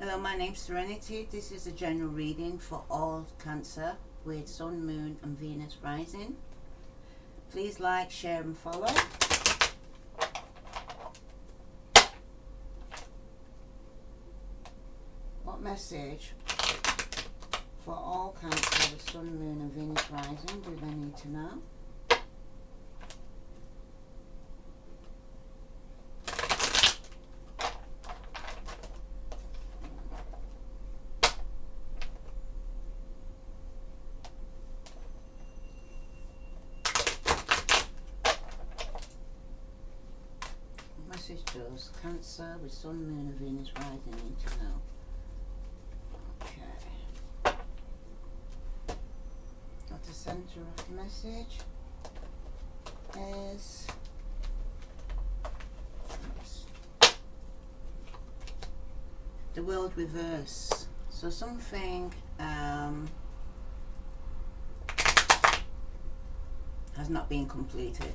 Hello, my name's Serenity. This is a general reading for all Cancer with Sun, Moon and Venus rising. Please like, share and follow. What message for all Cancer with Sun, Moon and Venus rising do they need to know? Message does Cancer with Sun, Moon and Venus rising need to know. Okay. At the center of the message is the world reverse. So something has not been completed,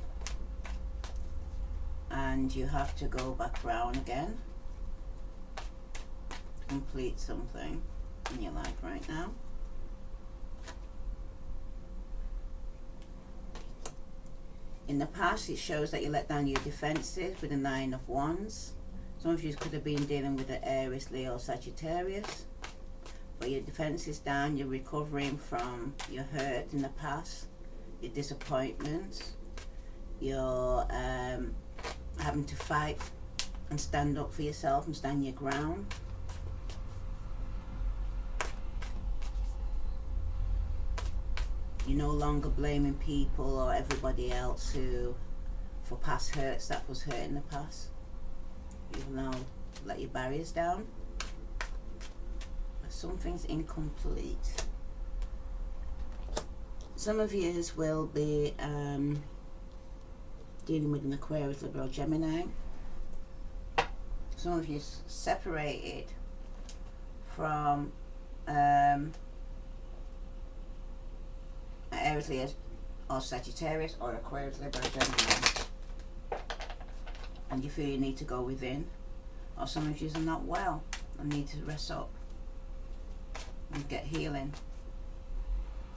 and you have to go back round again to complete something in your life right now. In the past, it shows that you let down your defenses with the 9 of Wands. Some of you could have been dealing with the Aries, Leo, Sagittarius, but your defense is down. You're recovering from your hurt in the past, your disappointments, your having to fight and stand up for yourself and stand your ground. You're no longer blaming people or everybody else for past hurts that was hurt in the past. You've now let your barriers down. But something's incomplete. Some of you will be dealing with an Aquarius, Libra, Gemini. Some of you separated from Aries, Leo, or Sagittarius, or Aquarius, Libra, Gemini, and you feel you need to go within. Or some of you are not well and need to rest up and get healing.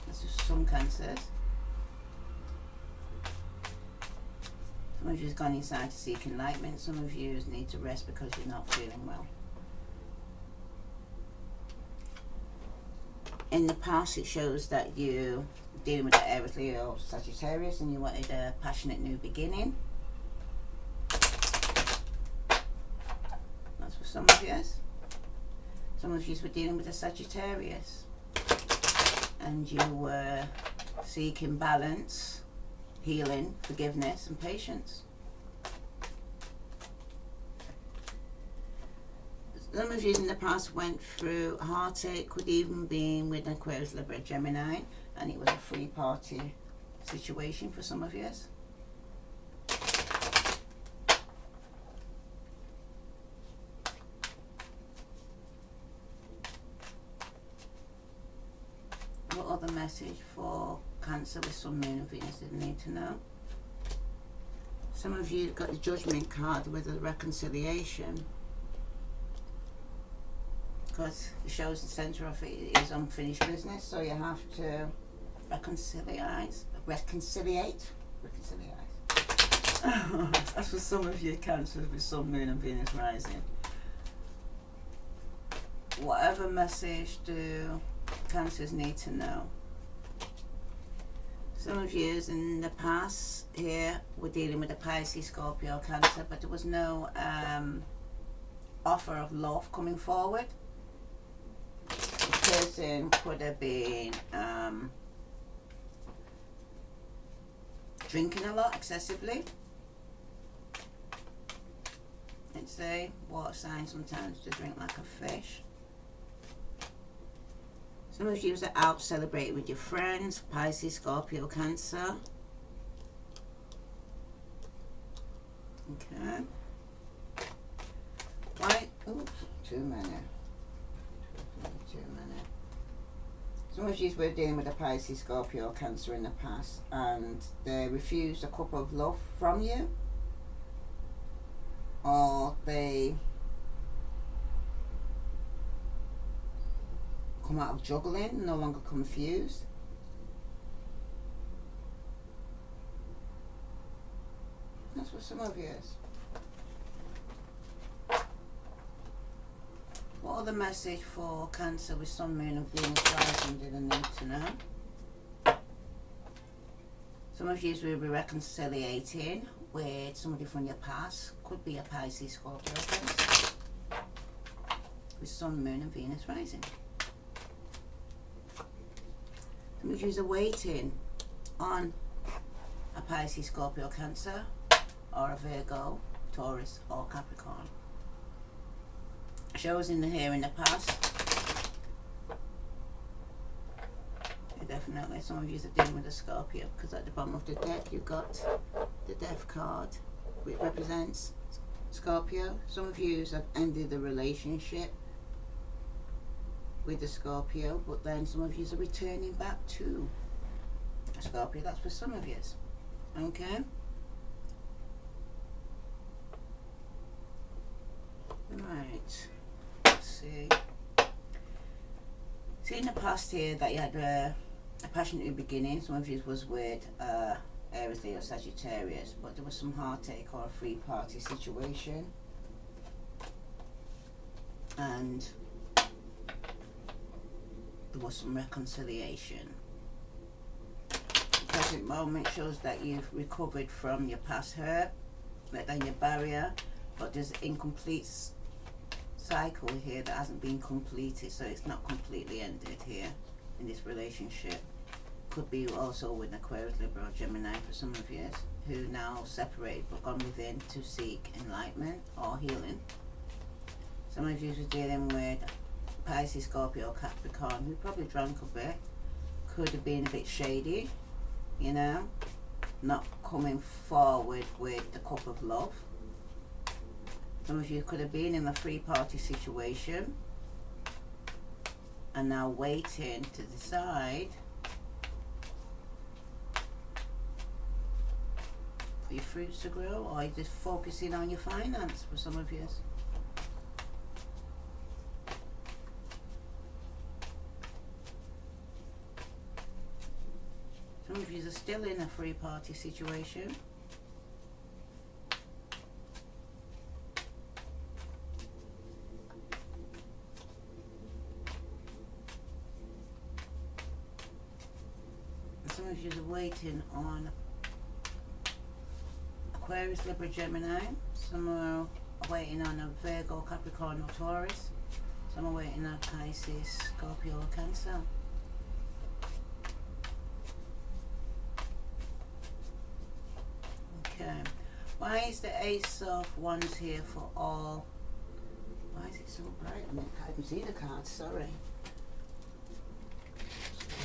This is some Cancers. Some of you have gone inside to seek enlightenment. Some of you need to rest because you're not feeling well. In the past, it shows that you dealing with the Aries, Leo, Sagittarius, and you wanted a passionate new beginning. That's for some of you. Some of you were dealing with a Sagittarius, and you were seeking balance, healing, forgiveness, and patience. Some of you in the past went through heartache, could even be with Aquarius, Libra, Gemini, and it was a three-party situation for some of you. What other message for Cancer with Sun, Moon and Venus did you need to know? Some of you got the Judgment card with a reconciliation, because it shows the centre of it is unfinished business, so you have to reconciliate. That's for some of you Cancers with Sun, Moon and Venus rising. Whatever message do Cancers need to know? Some of you in the past here were dealing with a Pisces, Scorpio, Cancer, but there was no offer of love coming forward. The person could have been drinking a lot, excessively. It's a water sign sometimes to drink like a fish. Some of you are out celebrating with your friends, Pisces, Scorpio, Cancer. Okay. Why? Oops, too many. Some of you were dealing with a Pisces, Scorpio, Cancer in the past, and they refused a cup of love from you, or they come out of juggling, no longer confused. That's what some of you is. What other message for Cancer with Sun, Moon and Venus rising did I need to know? Some of you will be reconciliating with somebody from your past. Could be a Pisces, Scorpio, Cancer. With Sun, Moon and Venus rising. Some of you are waiting on a Pisces, Scorpio, Cancer, or a Virgo, Taurus or Capricorn. Shows in the here in the past. Definitely some of you are dealing with a Scorpio, because at the bottom of the deck you've got the Death card, which represents Scorpio. Some of you have ended the relationship with the Scorpio, but then some of you are returning back to a Scorpio. That's for some of you. Okay? Right. Let's see. See in the past here that you had a passionate beginning. Some of you was with Aries, Leo, Sagittarius, but there was some heartache or a free party situation, and there was some reconciliation. The present moment shows that you've recovered from your past hurt, let down your barrier, but there's incomplete cycle here that hasn't been completed, so it's not completely ended here in this relationship. Could be also with Aquarius, Libra or Gemini for some of you who now separate but gone within to seek enlightenment or healing. Some of you are dealing with Pisces, Scorpio, Capricorn who probably drank a bit, could have been a bit shady, you know, not coming forward with the cup of love. Some of you could have been in a free party situation and now waiting to decide for your fruits to grow, or you're just focusing on your finance for some of you. Some of you are still in a free party situation. Some of you are waiting on Aquarius, Libra, Gemini. Some are waiting on a Virgo, Capricorn or Taurus. Some are waiting on Pisces, Scorpio or Cancer. Okay. Why is the Ace of Wands here for all? Why is it so bright? I can't even see the cards, sorry.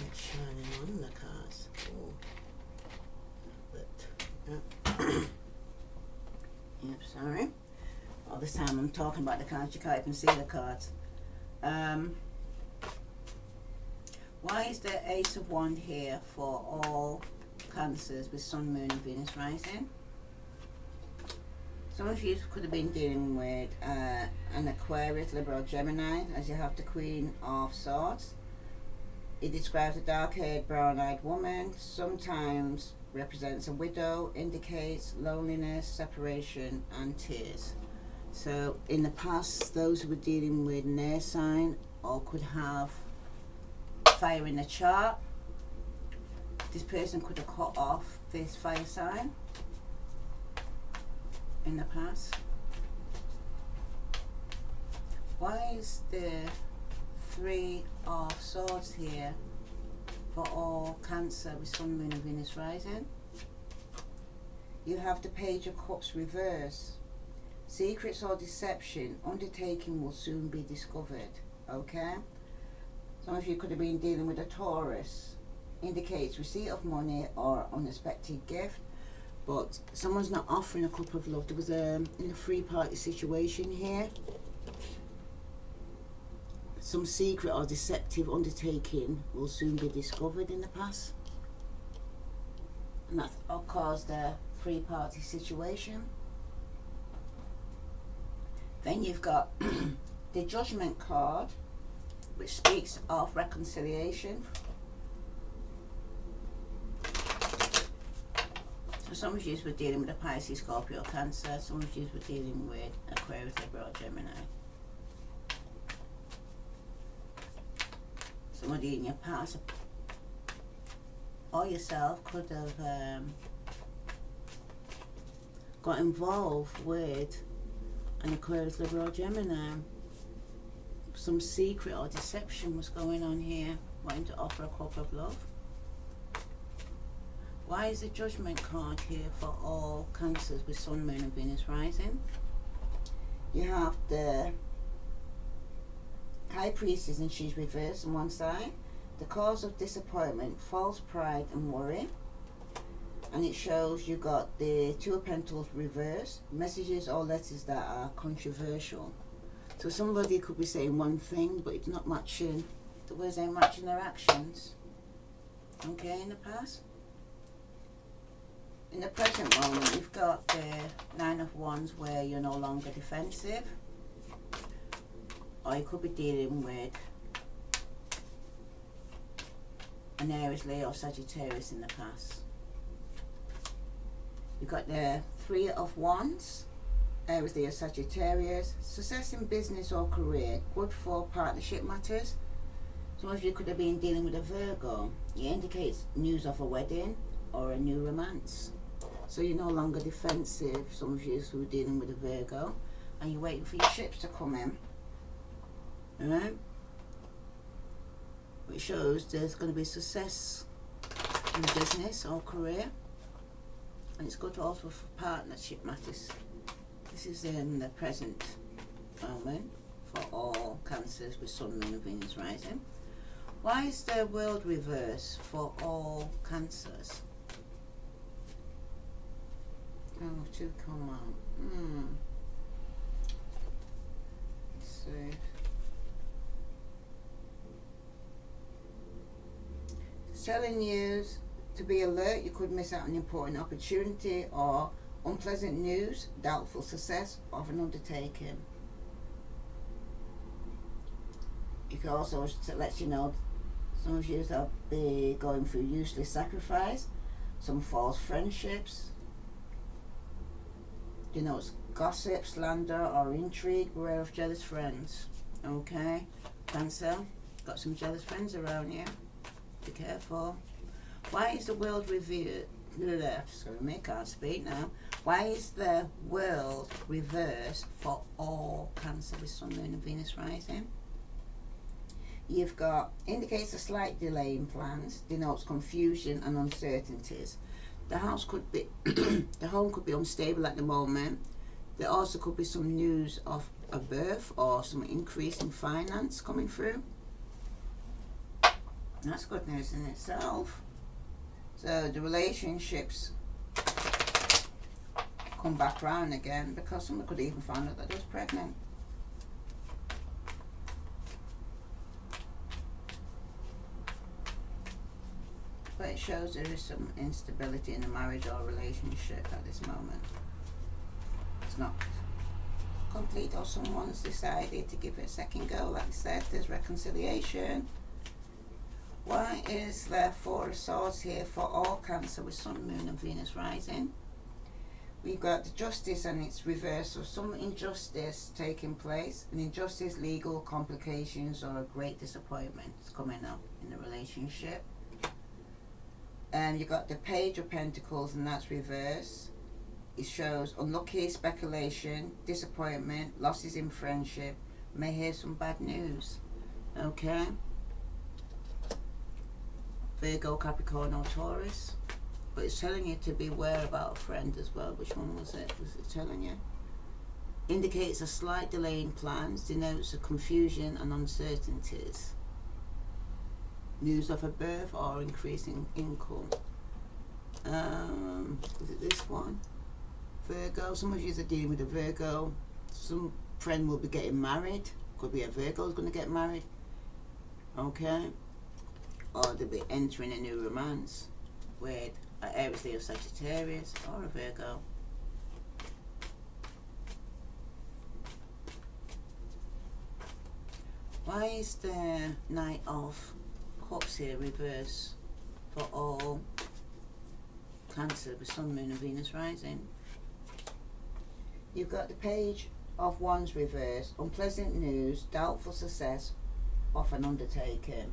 It's shining on the cards. But, yep, sorry. All this time I'm talking about the cards, you can't even see the cards. Why is the Ace of Wands here for all Cancers with Sun, Moon and Venus rising? Some of you could have been dealing with an Aquarius, Libra or Gemini, as you have the Queen of Swords. It describes a dark-haired, brown-eyed woman, sometimes represents a widow, indicates loneliness, separation and tears. So in the past, those who were dealing with an air sign or could have fire in the chart, this person could have cut off this fire sign in the past. Why is the Three of Swords here for all Cancer with Sun, Moon and Venus rising? You have the Page of Cups reverse. Secrets or deception undertaking will soon be discovered. Okay? Some of you could have been dealing with a Taurus. Indicates receipt of money or unexpected gift, but someone's not offering a cup of love. There was in a free party situation here. Some secret or deceptive undertaking will soon be discovered in the past, and that's caused a free party situation. Then you've got the Judgment card, which speaks of reconciliation. So some of you were dealing with a Pisces, Scorpio, Cancer. Some of you were dealing with Aquarius, Libra, or Gemini. Somebody in your past or yourself could have got involved with an Aquarius, Libra, or Gemini. Some secret or deception was going on here, wanting to offer a cup of love. Why is the Judgment card here for all Cancers with Sun, Moon and Venus rising? You have the High Priestess and she's reversed on one side. The cause of disappointment, false pride and worry. And it shows you got the Two of Pentacles reversed. Messages or letters that are controversial. So somebody could be saying one thing but it's not matching the words, ain't matching their actions. Okay, in the past. In the present moment, you've got the Nine of Wands where you're no longer defensive. Or you could be dealing with an Aries, Leo, or Sagittarius in the past. You've got the Three of Wands, Aries, Leo, Sagittarius. Success in business or career, good for partnership matters. Some of you could have been dealing with a Virgo. It indicates news of a wedding or a new romance. So you're no longer defensive, some of you who are dealing with a Virgo, and you're waiting for your ships to come in. Alright? Which shows there's going to be success in business or career. And it's good also for partnership matters. This is in the present moment for all Cancers with Sun, Moon and Venus rising. Why is the World reverse for all Cancers? Oh, to come on. Let's see. Telling you to be alert, you could miss out on an important opportunity or unpleasant news, doubtful success of an undertaking. You can also let you know some of you will be going through useless sacrifice, some false friendships. Denotes gossip, slander or intrigue. Beware of jealous friends. Okay, Cancer, got some jealous friends around you. Be careful. Why is the World reversed? Sorry, I can't speak now. Why is the World reversed for all Cancer with Sun, Moon and Venus rising? You've got indicates a slight delay in plans, denotes confusion and uncertainties. The house could be, the home could be unstable at the moment. There also could be some news of a birth or some increase in finance coming through. That's good news in itself. So the relationships come back round again because someone could even find out that they was pregnant. But it shows there is some instability in a marriage or relationship at this moment. It's not complete, or someone's decided to give it a second go. Like I said, there's reconciliation. Why is there Four of Swords here for all Cancer with Sun, Moon and Venus rising? We've got the Justice and its reverse of some injustice taking place. An injustice, legal complications or a great disappointment coming up in the relationship. And you've got the Page of Pentacles and that's reverse. It shows unlucky, speculation, disappointment, losses in friendship. May hear some bad news. Okay. Virgo, Capricorn or Taurus. But it's telling you to beware about a friend as well. Which one was it? Was it telling you? Indicates a slight delay in plans. Denotes a confusion and uncertainties. News of a birth or increasing income. Is it this one? Virgo. Some of you are dealing with a Virgo. Some friend will be getting married. Could be a Virgo is going to get married. Okay. Or they'll be entering a new romance with an Aries, Leo, Sagittarius or a Virgo. Why is the Knight of Cups here reverse for all Cancer with Sun, Moon and Venus rising? You've got the Page of Wands reverse, unpleasant news, doubtful success of an undertaking.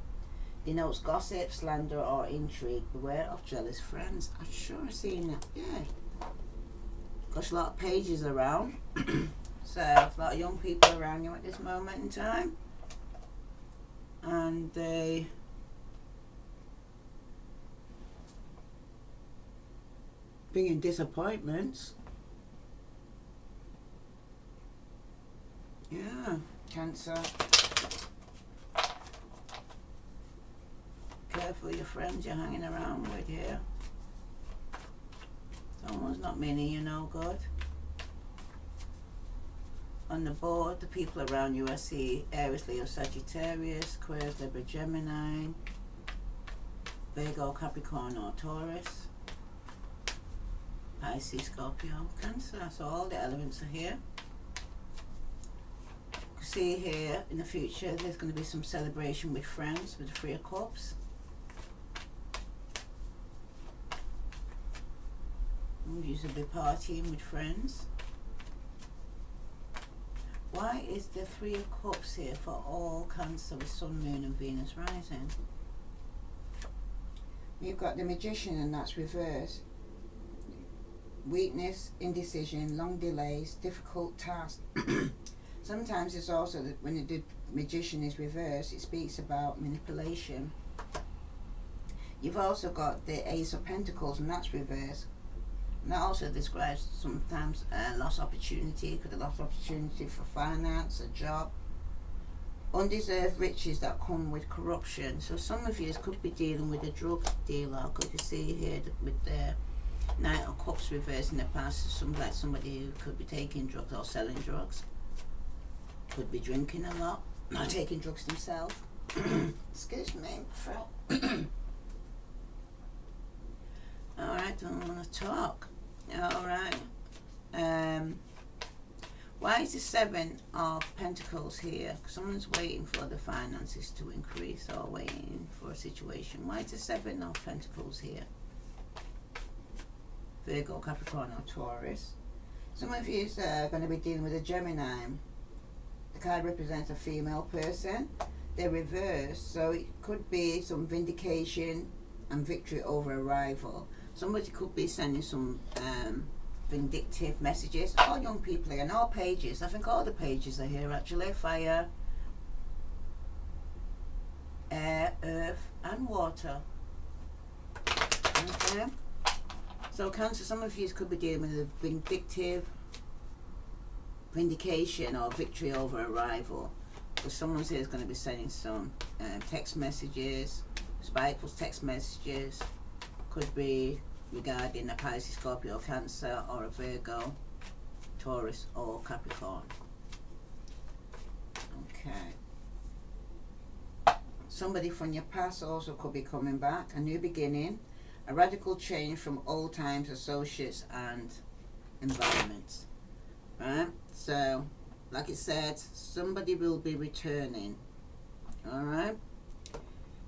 Denotes gossip, slander or intrigue. Beware of jealous friends. I'm sure I've seen that, yeah. Got a lot of pages around. So, there's a lot of young people around you at this moment in time. And they bringing disappointments. Yeah, Cancer. Careful your friends you're hanging around with here. Someone's not meaning you no good. On the board, the people around you I see Aries, Leo, Sagittarius, Aquarius, Libra, Gemini, Virgo, Capricorn or Taurus, Pisces, Scorpio, Cancer. So all the elements are here. You can see here in the future there's going to be some celebration with friends with the Three of Cups. You should be partying with friends. Why is the Three of Cups here for all Cancer with Sun, Moon and Venus rising? You've got the Magician and that's reversed. Weakness, indecision, long delays, difficult tasks. Sometimes it's also that when the Magician is reversed, it speaks about manipulation. You've also got the Ace of Pentacles and that's reversed. And that also describes sometimes lost opportunity, could have lost opportunity for finance, a job, undeserved riches that come with corruption. So some of you could be dealing with a drug dealer. Could you see here with the Knight of Cups reversed in the past, somebody who could be taking drugs or selling drugs, could be drinking a lot, not taking drugs themselves. Excuse me, throat. Alright, don't want to talk. Alright. Why is the Seven of Pentacles here? Someone's waiting for the finances to increase or waiting for a situation. Why is the Seven of Pentacles here? Virgo, Capricorn or Taurus. Some of you are going to be dealing with a Gemini. The card represents a female person. They're reversed, so it could be some vindication and victory over a rival. Somebody could be sending some vindictive messages. All young people here and all pages. I think all the pages are here actually. Fire, air, earth and water. Okay. So Cancer, some of you could be dealing with a vindictive vindication or victory over a rival. Because someone here is going to be sending some text messages, spiteful text messages. Could be regarding a Pisces, Scorpio, Cancer or a Virgo, Taurus or Capricorn. Okay. Somebody from your past also could be coming back. A new beginning. A radical change from old times, associates and environments. Right? So, like it said, somebody will be returning. Alright?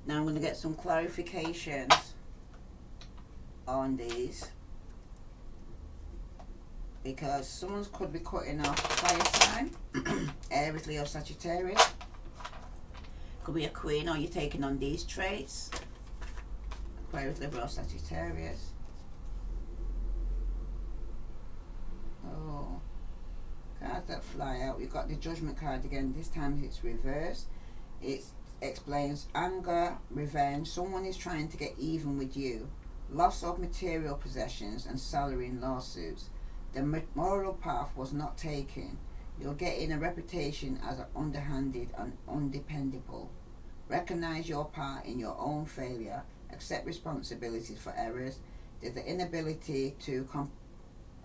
Now I'm going to get some clarifications on these, because someone could be cutting off fire sign, Aries, Leo, Sagittarius. Could be a Queen, or you're taking on these traits, Aquarius, Libra or Sagittarius. Oh, cards that fly out. You've got the Judgment card again. This time it's reversed. It explains anger, revenge. Someone is trying to get even with you. Loss of material possessions and salary in lawsuits. The moral path was not taken. You're getting a reputation as underhanded and undependable. Recognize your part in your own failure. Accept responsibilities for errors. There's the inability to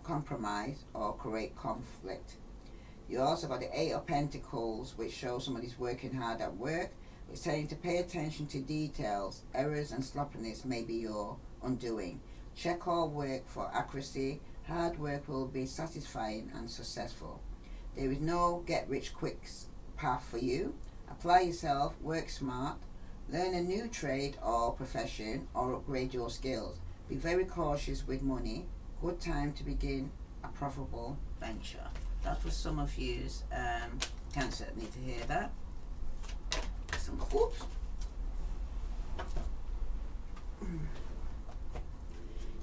compromise or create conflict. You also got the Eight of Pentacles, which shows somebody's working hard at work. It's telling you to pay attention to details. Errors and sloppiness may be your undoing. Check all work for accuracy. Hard work will be satisfying and successful. There is no get-rich-quick path for you. Apply yourself, work smart, learn a new trade or profession, or upgrade your skills. Be very cautious with money. Good time to begin a profitable venture. That's for some of yous. Cancer need to hear that. Oops.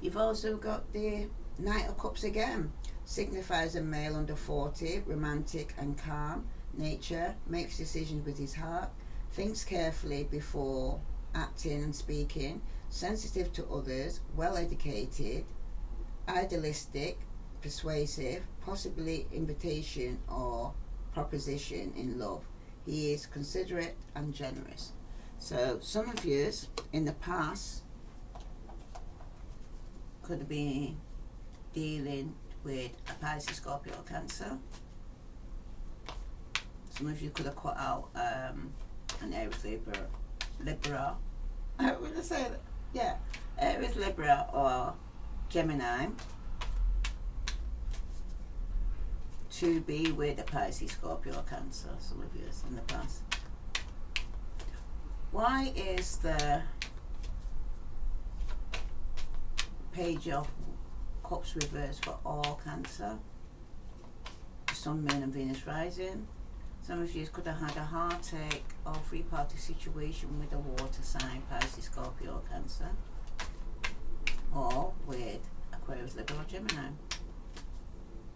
You've also got the Knight of Cups again. Signifies a male under 40, romantic and calm nature, makes decisions with his heart, thinks carefully before acting and speaking, sensitive to others, well educated, idealistic, persuasive, possibly invitation or proposition in love. He is considerate and generous. So some of you in the past could have been dealing with a Pisces, Scorpio, or Cancer. Some of you could have cut out an Aries, Libra. I'm going to say that. Yeah, Aries, Libra, or Gemini to be with a Pisces, Scorpio, or Cancer. Some of you in the past. Why is the Page of Cups reversed for all Cancer? Sun, Moon, and Venus rising. Some of you could have had a heartache or three-party situation with a water sign, Pisces, Scorpio, or Cancer, or with Aquarius, Libra, or Gemini.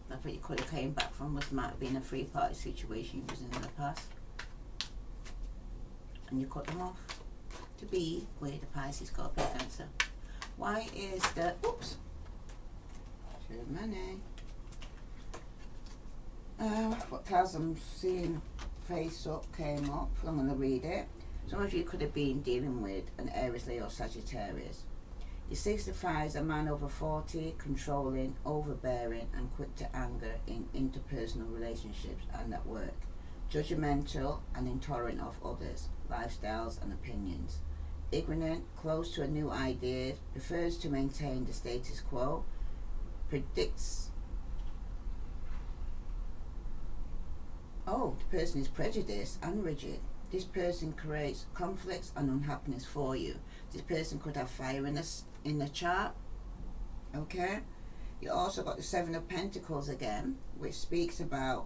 That's what you could have came back from. Might have been a three-party situation you was in the past, and you cut them off to be with a Pisces, Scorpio, Cancer. Why is the too many? What cards I'm seeing face up came up. I'm going to read it. Some of you could have been dealing with an Aries, Leo, or Sagittarius. He signifies a man over 40, controlling, overbearing, and quick to anger in interpersonal relationships and at work. Judgmental and intolerant of others, lifestyles, and opinions. Ignorant, close to a new idea, prefers to maintain the status quo, predicts. Oh, the person is prejudiced and rigid. This person creates conflicts and unhappiness for you. This person could have fire in the chart. Okay. You also got the Seven of Pentacles again, which speaks about,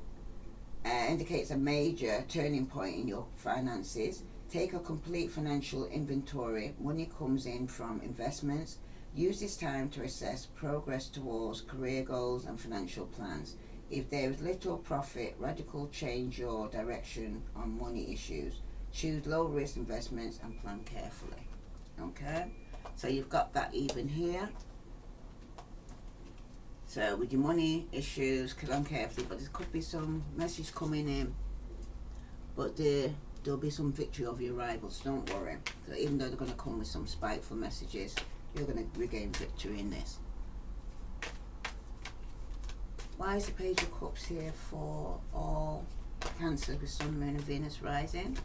indicates a major turning point in your finances. Take a complete financial inventory. Money comes in from investments. Use this time to assess progress towards career goals and financial plans. If there is little profit, radical change your direction on money issues. Choose low risk investments and plan carefully. Okay, so you've got that even here. So with your money issues, plan carefully, but there could be some message coming in, but there'll be some victory over your rivals, don't worry. So even though they're going to come with some spiteful messages, you're going to regain victory in this. Why is the Page of Cups here for all Cancer with Sun, Moon, and Venus rising?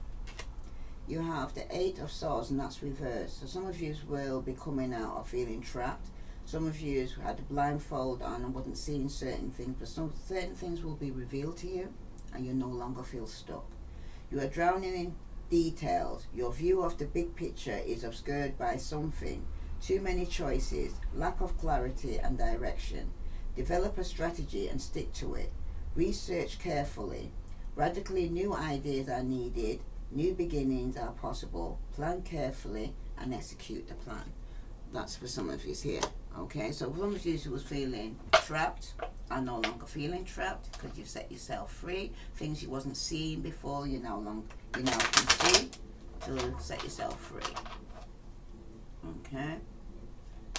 You have the Eight of Swords, and that's reversed. So some of you will be coming out of feeling trapped. Some of you had a blindfold on and wasn't seeing certain things, but certain things will be revealed to you, and you no longer feel stuck. You are drowning in details. Your view of the big picture is obscured by something. Too many choices, lack of clarity and direction. Develop a strategy and stick to it. Research carefully. Radically new ideas are needed. New beginnings are possible. Plan carefully and execute the plan. That's for some of you here. Okay, so some of you who was feeling trapped are no longer feeling trapped because you've set yourself free. Things you wasn't seeing before, you now can see to set yourself free. Okay,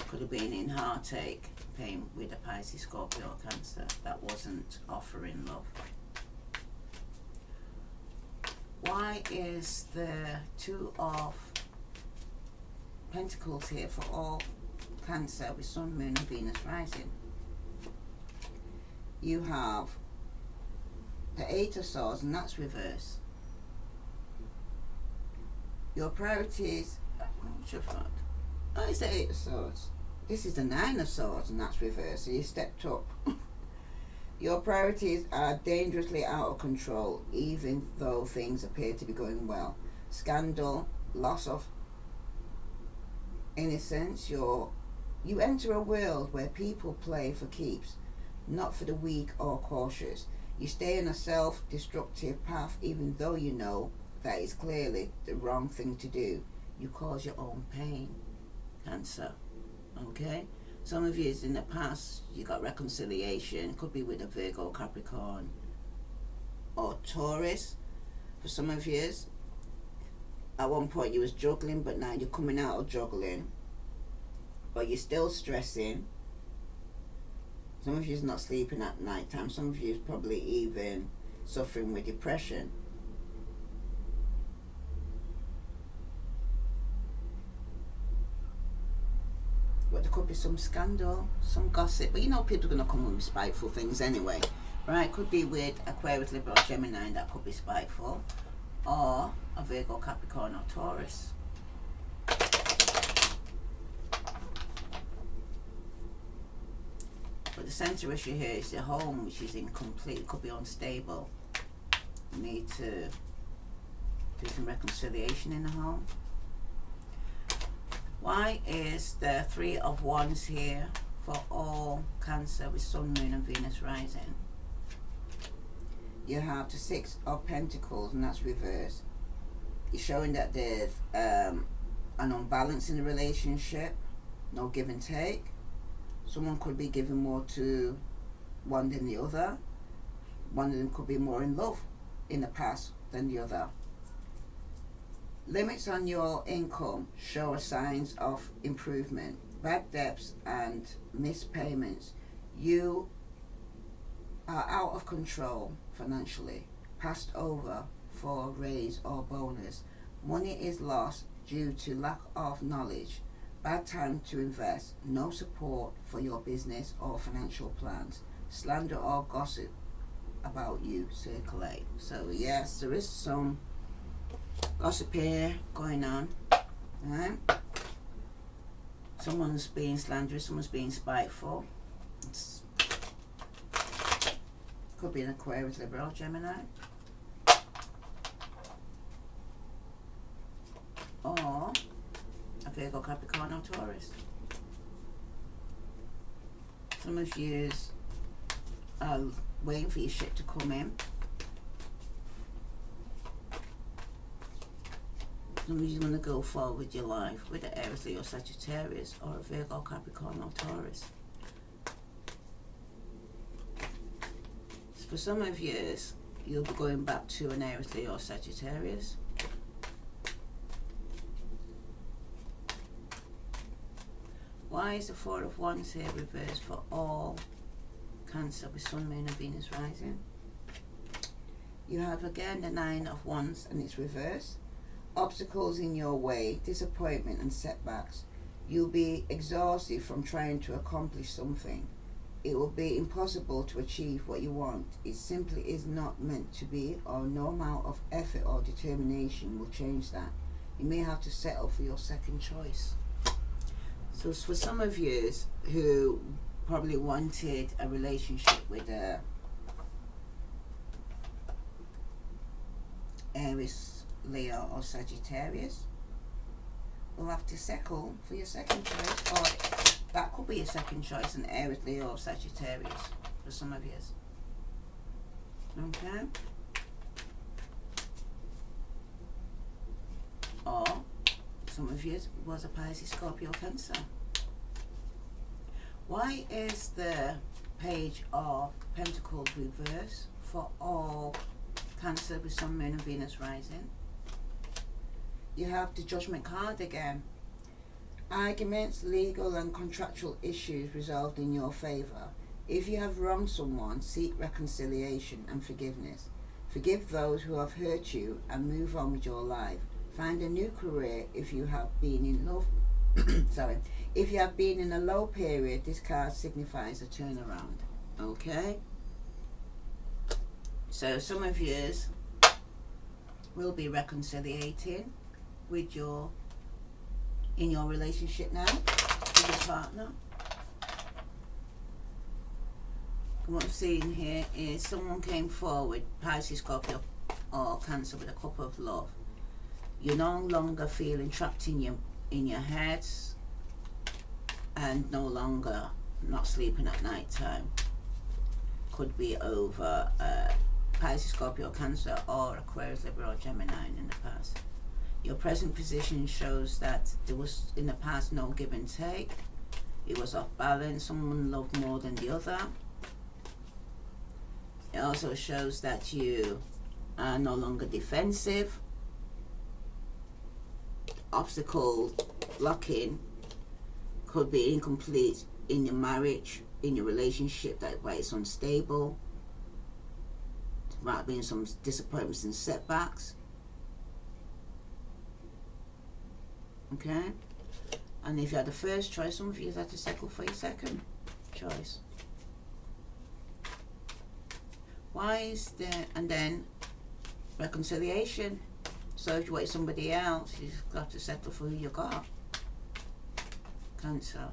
could have been in heartache, pain with a Pisces, Scorpio, or Cancer that wasn't offering love. Why is the Two of Pentacles here for all Cancer with Sun, Moon, and Venus rising? You have the Eight of Swords, and that's reverse. Your priorities. Oh, it's the Eight of Swords. This is the Nine of Swords, and that's reverse. So you stepped up. Your priorities are dangerously out of control, even though things appear to be going well. Scandal, loss of innocence. You enter a world where people play for keeps, not for the weak or cautious. You stay on a self-destructive path, even though you know that is clearly the wrong thing to do. You cause your own pain. Cancer. Okay? Some of you in the past, you got reconciliation. Could be with a Virgo, Capricorn, or Taurus. For some of you, at one point you was juggling, but now you're coming out of juggling. But you're still stressing. Some of you is not sleeping at night time. Some of you is probably even suffering with depression. But there could be some scandal, some gossip. But you know people are going to come with spiteful things anyway. Right? Could be with Aquarius, Libra, or Gemini that could be spiteful. Or a Virgo, Capricorn, or Taurus. But the centre issue here is the home, which is incomplete, could be unstable. You need to do some reconciliation in the home. Why is the Three of Wands here for all Cancer with Sun, Moon and Venus rising? You have the Six of Pentacles, and that's reversed. It's showing that there's an unbalance in the relationship, no give and take. Someone could be giving more to one than the other. One of them could be more in love in the past than the other. Limits on your income show signs of improvement. Bad debts and missed payments. You are out of control financially, passed over for a raise or bonus. Money is lost due to lack of knowledge. Bad time to invest. No support for your business or financial plans. Slander or gossip about you circulate. So yes, there is some gossip here going on. Right? Someone's being slanderous, someone's being spiteful. Could be an Aquarius, Libra, or Gemini. Or a Virgo, Capricorn, or Taurus. Some of you are waiting for your ship to come in. Some of you want to go forward with your life with an Aries, Leo, Sagittarius, or a Virgo, Capricorn, or Taurus. For some of you, you'll be going back to an Aries, Leo, or Sagittarius. Why is the Four of Wands here reversed for all Cancer with Sun, Moon and Venus rising? You have again the Nine of Wands and it's reversed. Obstacles in your way, disappointment and setbacks. You'll be exhausted from trying to accomplish something. It will be impossible to achieve what you want. It simply is not meant to be, or no amount of effort or determination will change that. You may have to settle for your second choice. So for some of you who probably wanted a relationship with a Aries, Leo or Sagittarius, will have to settle for your second choice, or that could be your second choice, an Aries, Leo or Sagittarius for some of you. Okay? Or some of you was a Pisces, Scorpio, Cancer. Why is the Page of Pentacles reversed for all Cancer with Sun, Moon and Venus rising? You have the Judgment card again. Arguments, legal and contractual issues resolved in your favour. If you have wronged someone, seek reconciliation and forgiveness. Forgive those who have hurt you and move on with your life. Find a new career if you have been in love. If you have been in a low period, this card signifies a turnaround. Okay? So some of you will be reconciliating with in your relationship now with your partner. what I'm seeing here is someone came forward, Pisces, Scorpio, or Cancer, with a cup of love. You're no longer feeling trapped in your heads, and no longer not sleeping at night time. Could be over Pisces, Scorpio, Cancer, or Aquarius, Libra, or Gemini in the past. Your present position shows that there was in the past no give and take. It was off balance. Someone loved more than the other. It also shows that you are no longer defensive. Obstacle blocking could be incomplete in your marriage, in your relationship, that why it's unstable. There might be some disappointments and setbacks. Okay? And if you had the first choice, some of you had to settle for your second choice. Why is there, and then reconciliation. So if you want somebody else, you've got to settle for who you got. Cancer.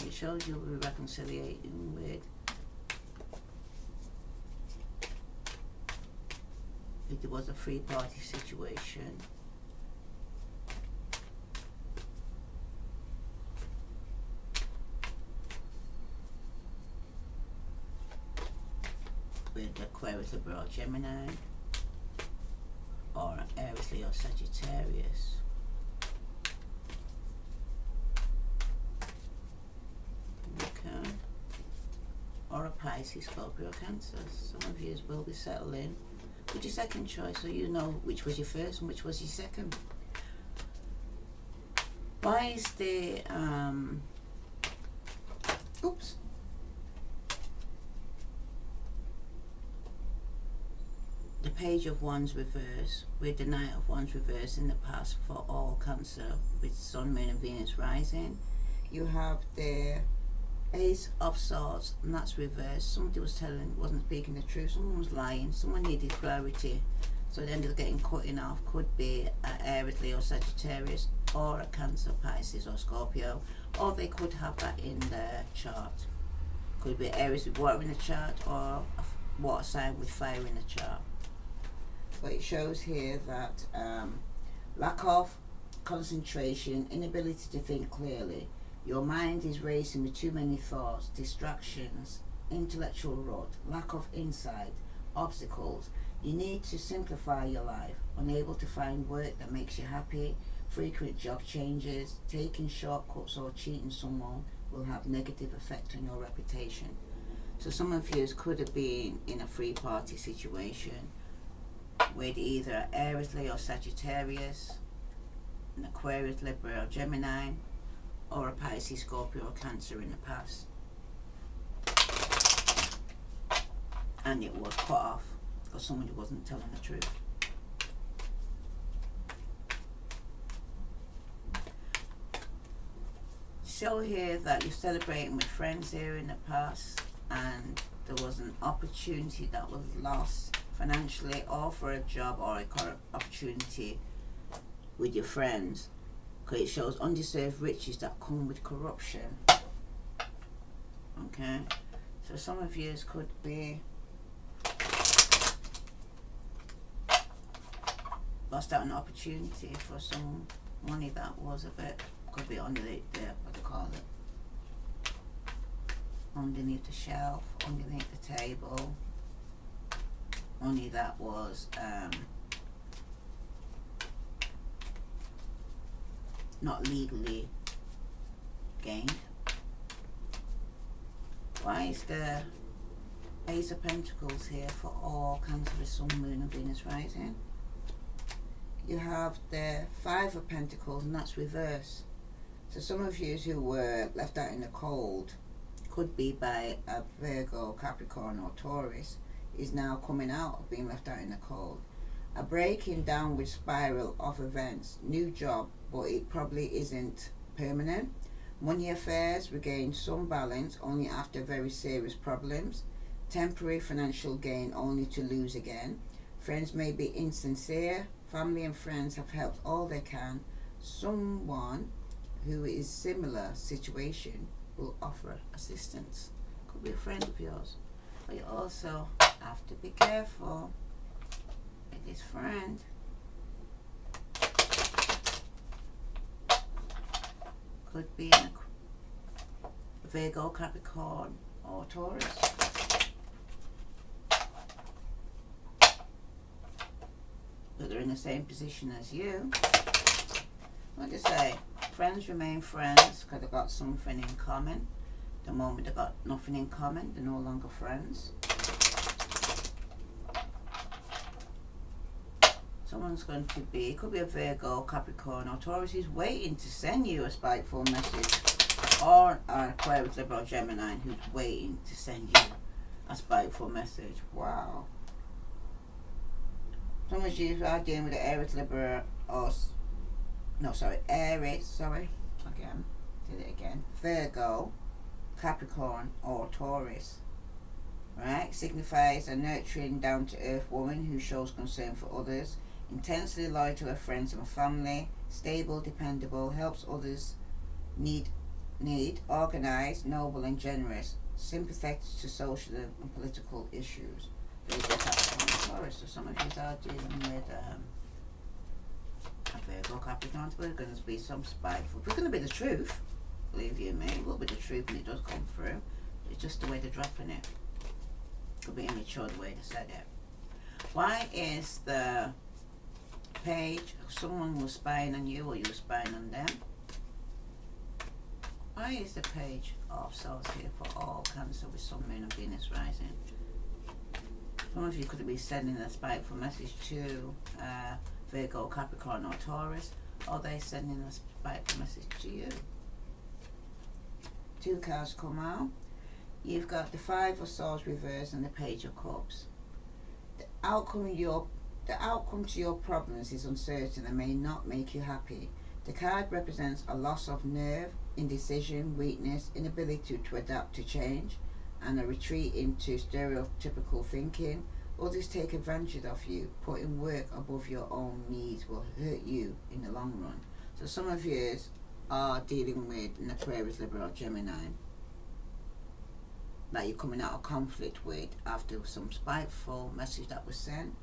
It shows you'll be reconciliating with, if there was a three-party situation. With Aquarius, Libra, or Gemini, or Aries, Leo, Sagittarius. Okay. Or a Pisces, Scorpio, Cancer. Some of you will be settling with your second choice, so you know which was your first and which was your second. Why is the oops. The Page of Wands reverse, with the Knight of Wands reverse in the past for all Cancer, with Sun, Moon and Venus rising. You have the Ace of Swords, and that's reversed. Somebody wasn't speaking the truth, someone was lying, someone needed clarity, so they ended up getting cutting off. Could be Aries, Leo, Sagittarius, or a Cancer, Pisces or Scorpio, or they could have that in their chart. Could be Aries with water in the chart, or a water sign with fire in the chart. But it shows here that lack of concentration, inability to think clearly. Your mind is racing with too many thoughts, distractions, intellectual rut, lack of insight, obstacles. You need to simplify your life. Unable to find work that makes you happy, frequent job changes, taking shortcuts or cheating someone will have negative effect on your reputation. So some of you could have been in a three-party situation with either Aries, Leo, or Sagittarius, an Aquarius, Libra, or Gemini, or a Pisces, Scorpio, or Cancer in the past. And it was cut off because somebody wasn't telling the truth. Show here that you're celebrating with friends here in the past, and there was an opportunity that was lost financially, or for a job, or a opportunity with your friends, because it shows undeserved riches that come with corruption. Okay, so some of you could be lost out an opportunity for some money that was a bit, could be under the what do you call it, underneath the shelf, underneath the table, money that was not legally gained. Why is the Ace of Pentacles here for all Cancer, Sun, Moon and Venus rising? You have the Five of Pentacles, and that's reverse. So some of you who were left out in the cold, could be by a Virgo, Capricorn or Taurus, is now coming out of being left out in the cold. A breaking downward spiral of events, new job, but it probably isn't permanent. Money affairs regain some balance only after very serious problems. Temporary financial gain only to lose again. Friends may be insincere. Family and friends have helped all they can. Someone who is similar situation will offer assistance. Could be a friend of yours. But you also have to be careful with this friend. Could be a Virgo, Capricorn, or Taurus. But they're in the same position as you. Like I say, friends remain friends because they've got something in common. The moment they've got nothing in common, they're no longer friends. Someone's going to be, it could be a Virgo, Capricorn, or Taurus who's waiting to send you a spiteful message. Or an Aquarius, Libra, or Gemini who's waiting to send you a spiteful message. Wow. Some of you are dealing with the Aries, Libra, or Aries, did it again. Virgo, Capricorn, or Taurus. Right? Signifies a nurturing, down-to-earth woman who shows concern for others, intensely loyal to her friends and family, stable, dependable, helps others need, organised, noble and generous, sympathetic to social and political issues. Taurus. So some of you are dealing with a Virgo, Capricorn, but it's going to be some spiteful. It's going to be the truth, believe you me. It will be the truth when it does come through. It's just the way they're dropping it. Could be immature the way they said it. Why is the page, someone was spying on you or you were spying on them? Why is the page of swords here for all Cancer with Sun, Moon and Venus rising? Some of you could be sending a spiteful message to Virgo, Capricorn or Taurus, or they sending a spiteful message to you. Two cards come out. You've got the Five of Swords reversed and the Page of Cups. The outcome to your problems is uncertain and may not make you happy. The card represents a loss of nerve, indecision, weakness, inability to adapt to change, and a retreat into stereotypical thinking. Others take advantage of you. Putting work above your own needs will hurt you in the long run. So some of you are dealing with an Aquarius, Libra or Gemini that you're coming out of conflict with after some spiteful message that was sent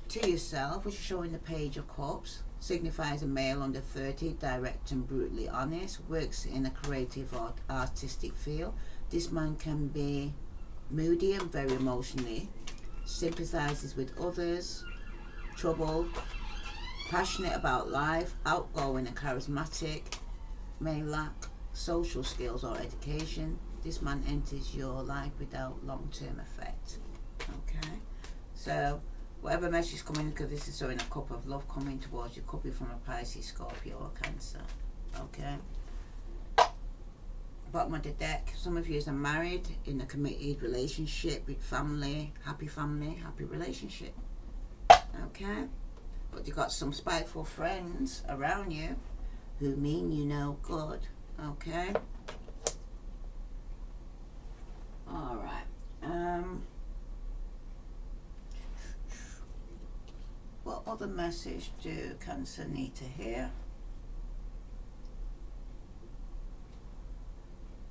to yourself, which is showing the Page of Cups. Signifies a male under 30, direct and brutally honest, works in a creative or artistic field. This man can be moody and very emotionally, sympathizes with others, troubled, passionate about life, outgoing and charismatic, may lack social skills or education. This man enters your life without long-term effect. Okay, so whatever message is coming, because this is showing a cup of love coming towards you, could be from a Pisces, Scorpio or Cancer. Okay. Bottom of the deck, some of you are married in a committed relationship with family, happy relationship. Okay. But you've got some spiteful friends around you who mean you no good. Okay. Alright. What other message do Cancer need to hear?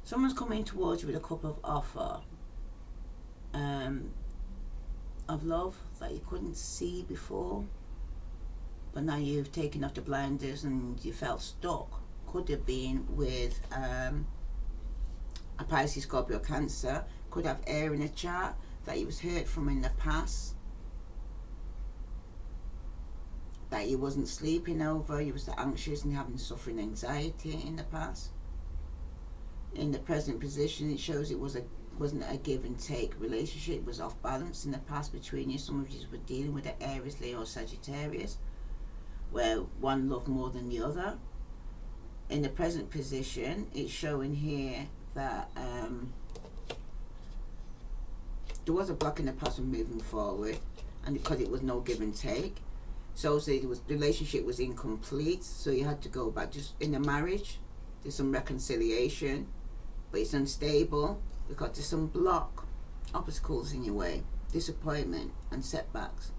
Someone's coming towards you with a cup of offer of love that you couldn't see before, but now you've taken off the blinders and you felt stuck. Could have been with a Pisces, Scorpio, Cancer. Could have air in the chart that you was hurt from in the past, that you wasn't sleeping over, you was anxious and having suffering anxiety in the past. In the present position, it shows it wasn't a give and take relationship. It was off balance in the past between you. Some of you were dealing with the Aries, Leo, or Sagittarius, where one loved more than the other. In the present position, it's showing here that there was a block in the past from moving forward, and because it was no give and take, so it was, the relationship was incomplete, so you had to go back. Just in a marriage, there's some reconciliation, but it's unstable because there's some block, obstacles in your way, disappointment and setbacks.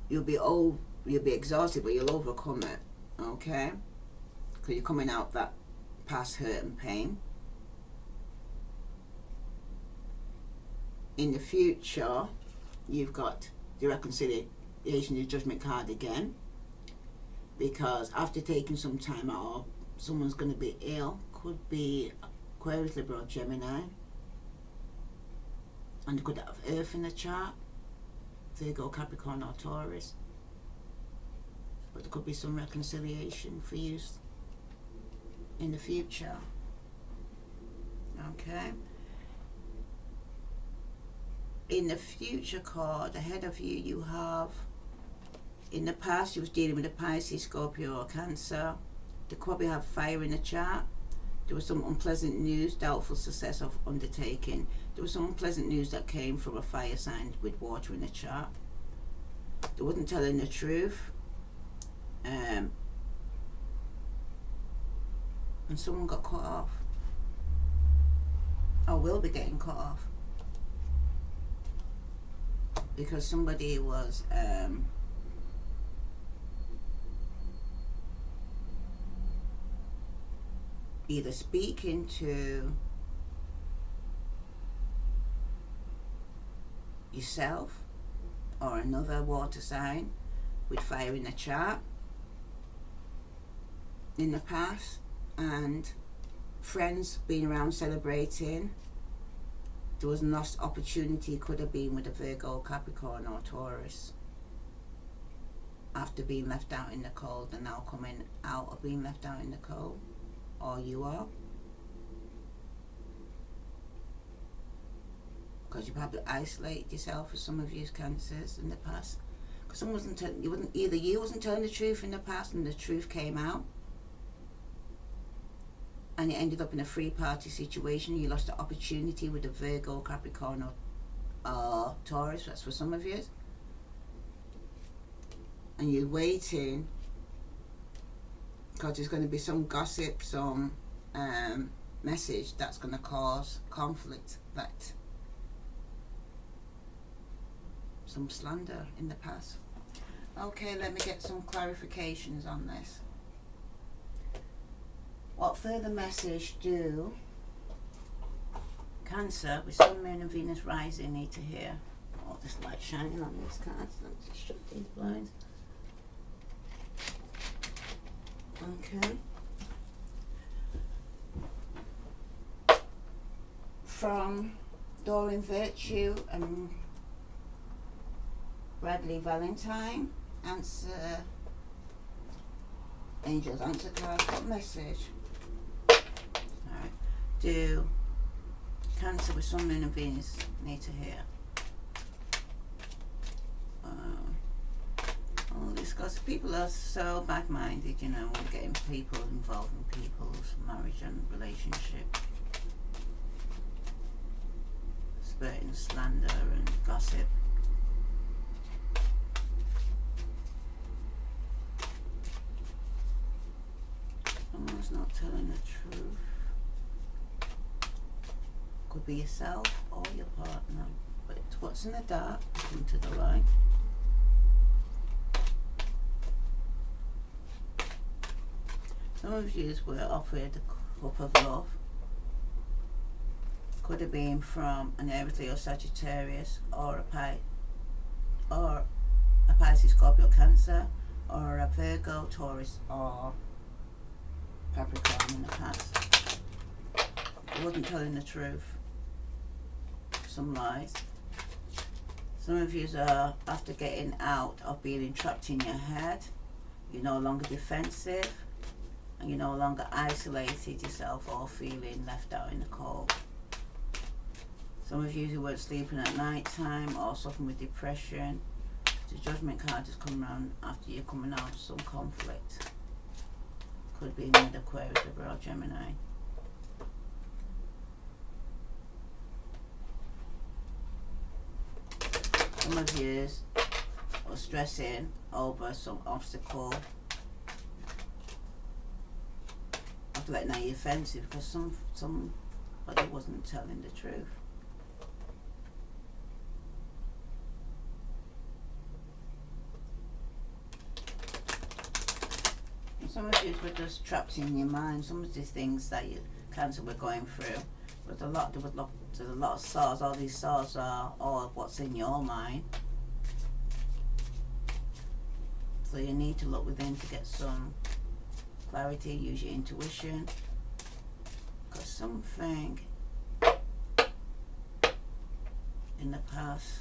You'll be exhausted, but you'll overcome it. Okay, because you're coming out that past hurt and pain. In the future, you've got the reconciliation, the judgment card again, because after taking some time out, someone's going to be ill. Could be Aquarius, Libra, or Gemini, and you could have Earth in the chart, Virgo, Capricorn, or Taurus. But there could be some reconciliation for you in the future. Okay. In the future card, ahead of you, you have, in the past, you was dealing with a Pisces, Scorpio, or Cancer. They probably have fire in the chart. There was some unpleasant news, doubtful success of undertaking. There was some unpleasant news that came from a fire sign with water in the chart. They wasn't telling the truth. And someone got cut off. Or will be getting cut off. Because somebody was either speaking to yourself or another water sign with fire in the chart in the past, and friends being around celebrating. There was a lost opportunity, could have been with a Virgo, Capricorn, or Taurus, after being left out in the cold and now coming out of being left out in the cold. Or you are, because you probably isolated yourself for some of you Cancers in the past, because someone wasn't telling you, you wasn't telling the truth in the past, and the truth came out, and you ended up in a three-party situation. You lost the opportunity with a Virgo, Capricorn, or Taurus. That's for some of you, and you're waiting. Because there's going to be some gossip, some message that's going to cause conflict, that some slander in the past. Okay, let me get some clarifications on this. What further message do Cancer with Sun, Moon and Venus rising need to hear? Oh, this light shining on these cards. Let's just shut these blinds. Okay. From Doreen Virtue and Bradley Valentine, answer, angels, answer card. What message? Alright. Do Cancer with Sun, Moon and Venus need to hear? All this gossip. People are so bad-minded, you know, when getting people involved in people's marriage and relationship. Spreading slander and gossip. Someone's not telling the truth. Could be yourself or your partner. But what's in the dark, into the light. Some of you were offered a cup of love. Could have been from an Aries, Leo, Sagittarius, or a Pisces, Scorpio, Cancer, or a Virgo, Taurus, or Capricorn in the past. I wasn't telling the truth. Some lies. Some of you are, after getting out of being entrapped in your head, you're no longer defensive. And you no longer isolated yourself or feeling left out in the cold. Some of you who weren't sleeping at night time or suffering with depression, the judgment card has come around after you're coming out of some conflict. Could be with Aquarius, Libra, or Gemini. Some of you are stressing over some obstacle. Like now you're offensive because somebody wasn't telling the truth. some of you were just trapped in your mind. Some of the things that you Cancer were going through. There's a lot of source. All these sources are all what's in your mind. So you need to look within to get some clarity. Use your intuition. Because something in the past,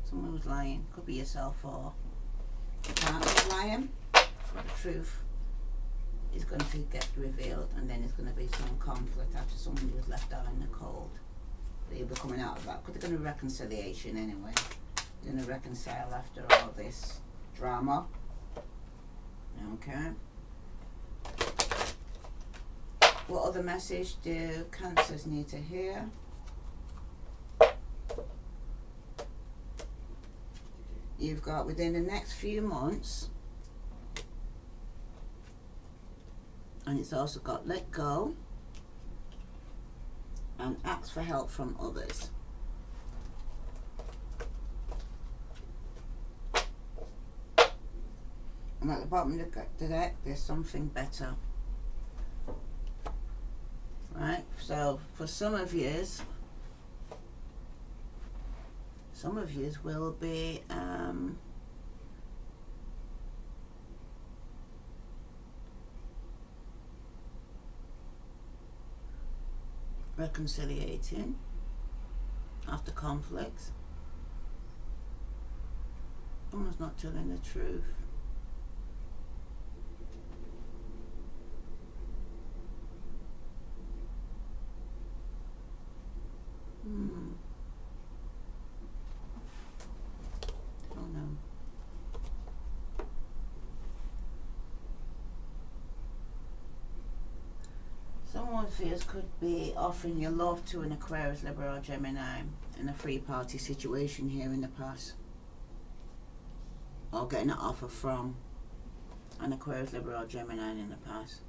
someone was lying. Could be yourself or your partner was lying. But the truth is going to get revealed, and then there's going to be some conflict after somebody was left out in the cold. So you'll be coming out of that. Because they're going to reconciliation anyway. They're going to reconcile after all this drama. Okay. What other message do Cancers need to hear? You've got within the next few months, and it's also got let go and ask for help from others. And at the bottom of the deck, there's something better. Right? So for some of yous will be reconciliating after conflicts. Someone's not telling the truth. Don't know. Someone fears could be offering your love to an Aquarius, Libra or Gemini in a three-party situation here in the past. Or getting an offer from an Aquarius, Libra or Gemini in the past.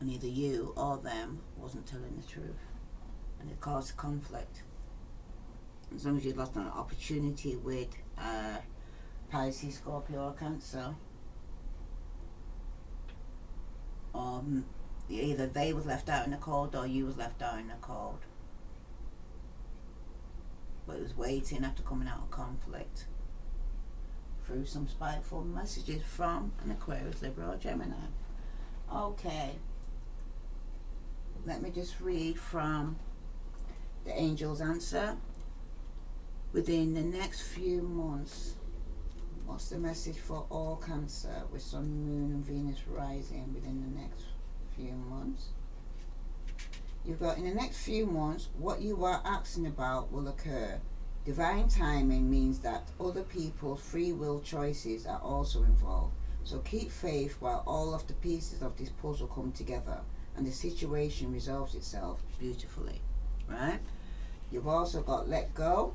And either you or them wasn't telling the truth. And it caused conflict. And some of you lost an opportunity with Pisces, Scorpio or Cancer. Either they was left out in the cold or you was left out in the cold. But it was waiting after coming out of conflict through some spiteful messages from an Aquarius, Libra or Gemini. Okay. Let me just read from the angel's answer. Within the next few months, what's the message for all Cancer with Sun, Moon and Venus rising within the next few months? You've got in the next few months, what you are asking about will occur. Divine timing means that other people's free will choices are also involved. So keep faith while all of the pieces of this puzzle come together and the situation resolves itself beautifully, right? You've also got let go.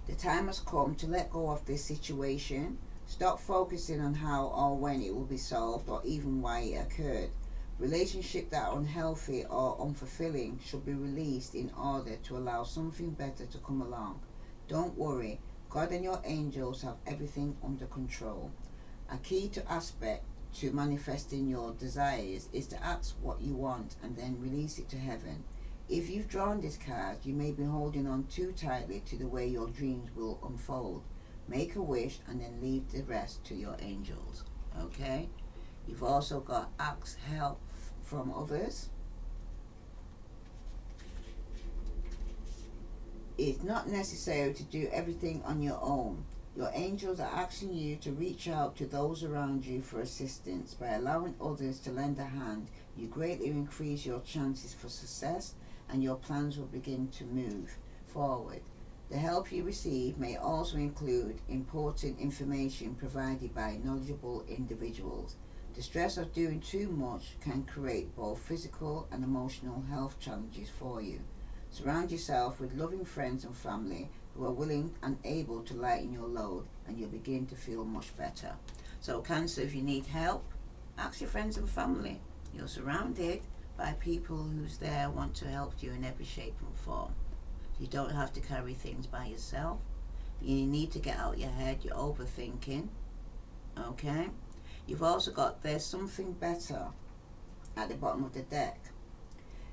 The time has come to let go of this situation. Stop focusing on how or when it will be solved or even why it occurred. Relationships that are unhealthy or unfulfilling should be released in order to allow something better to come along. Don't worry, God and your angels have everything under control. A key to aspect to manifesting your desires is to ask what you want and then release it to heaven. If you've drawn this card, you may be holding on too tightly to the way your dreams will unfold. Make a wish and then leave the rest to your angels. Okay? You've also got ask help from others. It's not necessary to do everything on your own. Your angels are asking you to reach out to those around you for assistance. By allowing others to lend a hand, you greatly increase your chances for success and your plans will begin to move forward. The help you receive may also include important information provided by knowledgeable individuals. The stress of doing too much can create both physical and emotional health challenges for you. Surround yourself with loving friends and family who are willing and able to lighten your load, and you'll begin to feel much better. So Cancer, if you need help, ask your friends and family. You're surrounded by people who's there want to help you in every shape and form. You don't have to carry things by yourself. You need to get out your head. You're overthinking. Okay? You've also got there's something better at the bottom of the deck.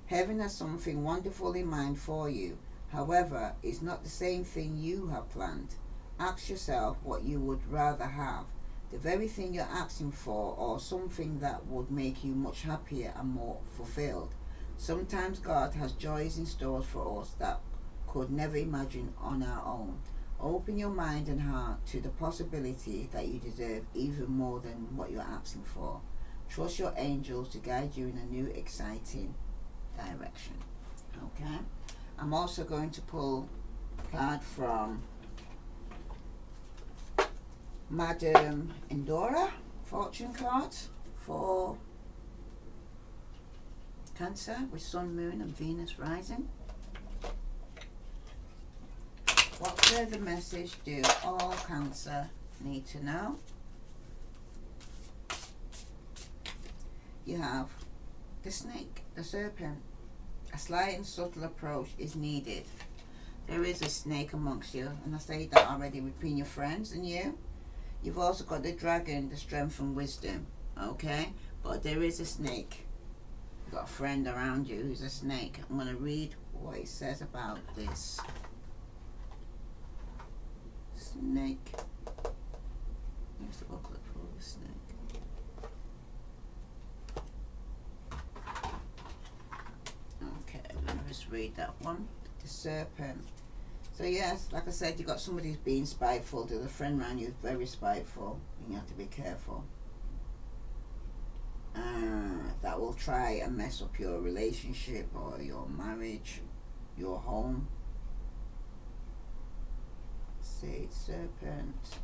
Heaven has something wonderful in mind for you. However, it's not the same thing you have planned. Ask yourself what you would rather have. The very thing you're asking for, or something that would make you much happier and more fulfilled. Sometimes God has joys in store for us that could never imagine on our own. Open your mind and heart to the possibility that you deserve even more than what you're asking for. Trust your angels to guide you in a new, exciting direction. Okay? I'm also going to pull a card from Madame Endora, fortune cards for Cancer with Sun, Moon and Venus rising. What further message do all Cancer need to know? You have the snake, the serpent. A slight and subtle approach is needed. There is a snake amongst you, and I say that already between your friends and you. You've also got the dragon, the strength and wisdom, okay? But there is a snake. You've got a friend around you who's a snake. I'm going to read what it says about this snake. Here's the booklet for the snake. Okay, let me just read that one. The serpent. So yes, like I said, you got somebody who's being spiteful. There's a friend around you who's very spiteful, and you have to be careful. That will try and mess up your relationship or your marriage, your home. Say serpent.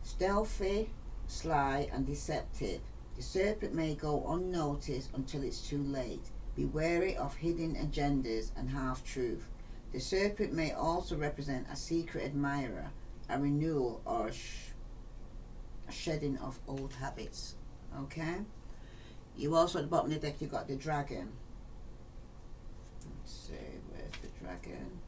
Stealthy, sly and deceptive. The serpent may go unnoticed until it's too late. Be wary of hidden agendas and half-truth. The serpent may also represent a secret admirer, a renewal or a shedding of old habits. Okay? You also at the bottom of the deck you got the dragon. Let's see, where's the dragon?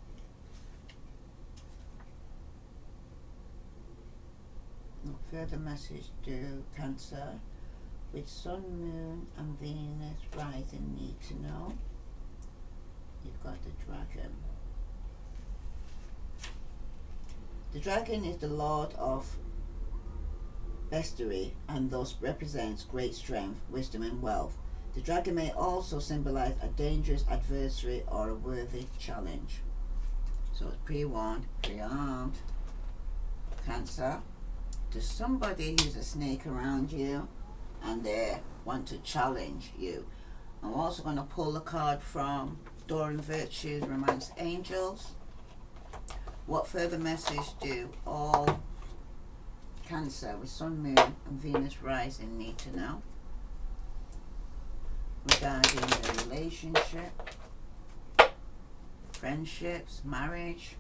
What further message do Cancer with Sun, Moon and Venus rising need to know? You've got the dragon. The dragon is the lord of bestiary and thus represents great strength, wisdom and wealth. The dragon may also symbolize a dangerous adversary or a worthy challenge. So it's pre-warned, pre-armed. Cancer. There's somebody who's a snake around you and they want to challenge you. I'm also going to pull a card from Adoring Virtues, Romance Angels. What further message do all Cancer with Sun, Moon and Venus rising need to know regarding their relationship, friendships, marriage?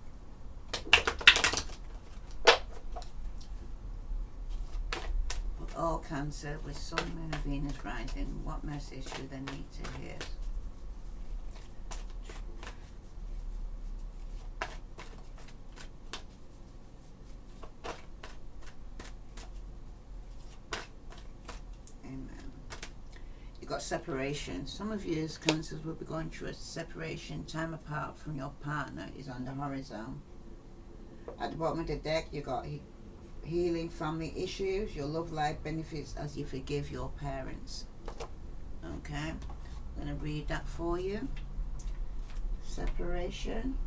All Cancer with Sun, Moon and Venus rising, what message do they need to hear? Amen. You got separation. Some of you as Cancers will be going through a separation. Time apart from your partner is on the horizon. At the bottom of the deck you got healing family issues. Your love life benefits as you forgive your parents. Okay, I'm going to read that for you. Separation.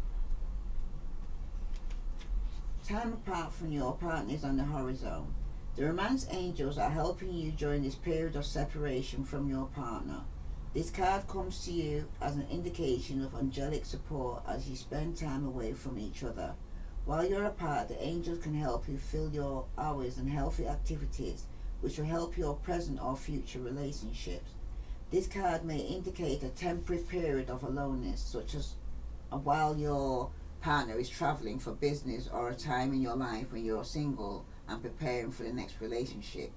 Time apart from your partner is on the horizon. The romance angels are helping you during this period of separation from your partner. This card comes to you as an indication of angelic support as you spend time away from each other. While you're apart, the angels can help you fill your hours in healthy activities which will help your present or future relationships. This card may indicate a temporary period of aloneness, such as while your partner is traveling for business or a time in your life when you're single and preparing for the next relationship.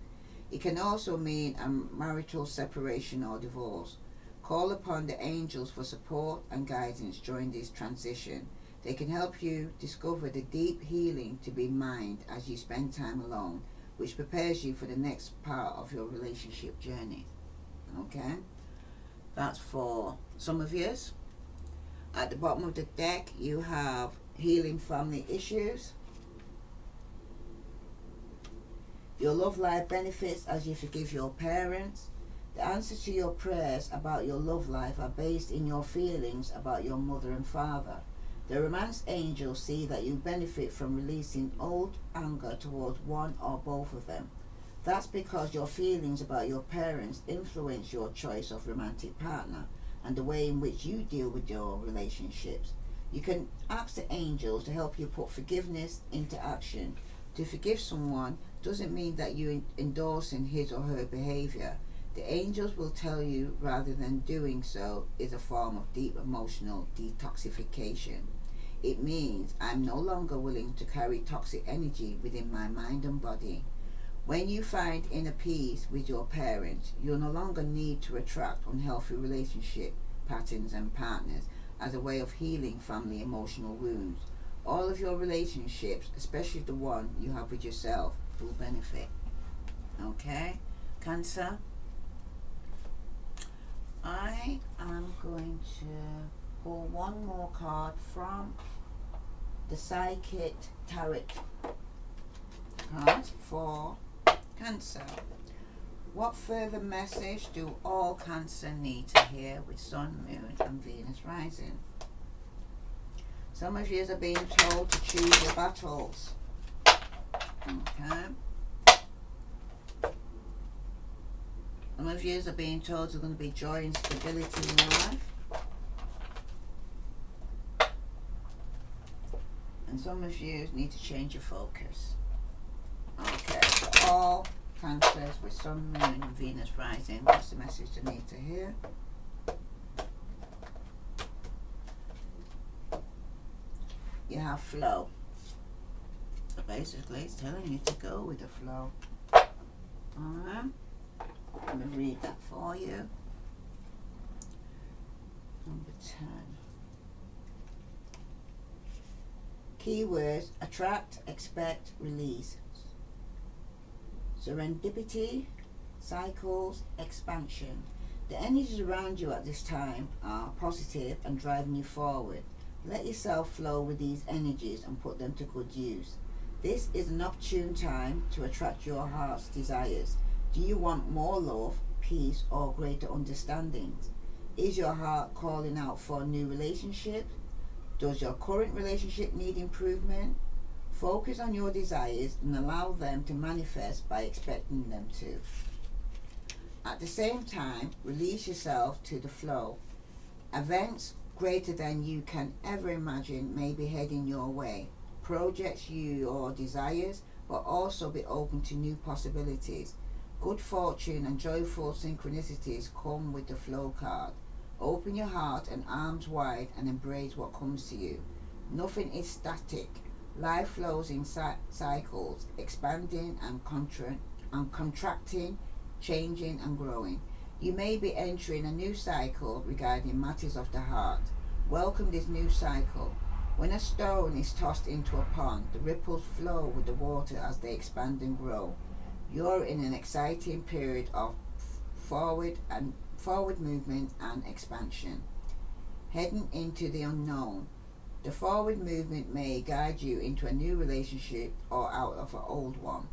It can also mean a marital separation or divorce. Call upon the angels for support and guidance during this transition. They can help you discover the deep healing to be mined as you spend time alone, which prepares you for the next part of your relationship journey. Okay? That's for some of you. At the bottom of the deck, you have healing family issues. Your love life benefits as you forgive your parents. The answers to your prayers about your love life are based in your feelings about your mother and father. The romance angels see that you benefit from releasing old anger towards one or both of them. That's because your feelings about your parents influence your choice of romantic partner and the way in which you deal with your relationships. You can ask the angels to help you put forgiveness into action. To forgive someone doesn't mean that you're endorsing his or her behavior. The angels will tell you rather than doing so is a form of deep emotional detoxification. It means I'm no longer willing to carry toxic energy within my mind and body. When you find inner peace with your parents, you'll no longer need to attract unhealthy relationship patterns and partners as a way of healing family emotional wounds. All of your relationships, especially the one you have with yourself, will benefit. Okay, Cancer? I am going to pull one more card from the Psychic Tarot card for Cancer. What further message do all Cancer need to hear with Sun, Moon and Venus rising? Some of you are being told to choose your battles. Okay. Some of you are being told there's going to be joy and stability in your life. And some of you need to change your focus. Okay, so all Cancers with Sun, Moon and Venus rising, what's the message they need to hear? You have flow. So basically it's telling you to go with the flow. Alright. Let me read that for you. Number 10. Keywords: attract, expect, release. Serendipity, cycles, expansion. The energies around you at this time are positive and driving you forward. Let yourself flow with these energies and put them to good use. This is an opportune time to attract your heart's desires. Do you want more love, peace, or greater understandings? Is your heart calling out for a new relationship? Does your current relationship need improvement? Focus on your desires and allow them to manifest by expecting them to. At the same time, release yourself to the flow. Events greater than you can ever imagine may be heading your way. Projects your desires, but also be open to new possibilities. Good fortune and joyful synchronicities come with the flow card. Open your heart and arms wide and embrace what comes to you. Nothing is static. Life flows in cycles, expanding and contracting, changing and growing. You may be entering a new cycle regarding matters of the heart. Welcome this new cycle. When a stone is tossed into a pond, the ripples flow with the water as they expand and grow. You're in an exciting period of forward movement and expansion. Heading into the unknown. The forward movement may guide you into a new relationship or out of an old one.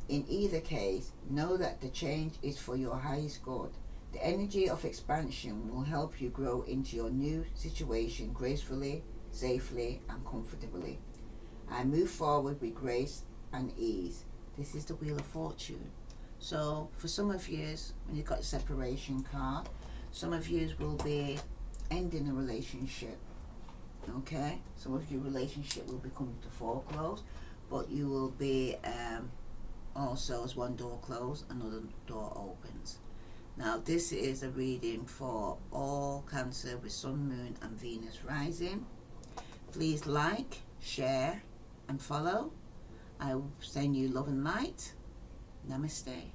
In either case, know that the change is for your highest good. The energy of expansion will help you grow into your new situation gracefully, safely, and comfortably. I move forward with grace and ease. This is the Wheel of Fortune. So, for some of you, when you've got the separation card, some of you will be ending a relationship. Okay, some of your relationship will be coming to foreclose, but you will be also, as one door closes, another door opens. Now this is a reading for all Cancer with Sun, Moon and Venus rising. Please like, share and follow. I will send you love and light. Namaste.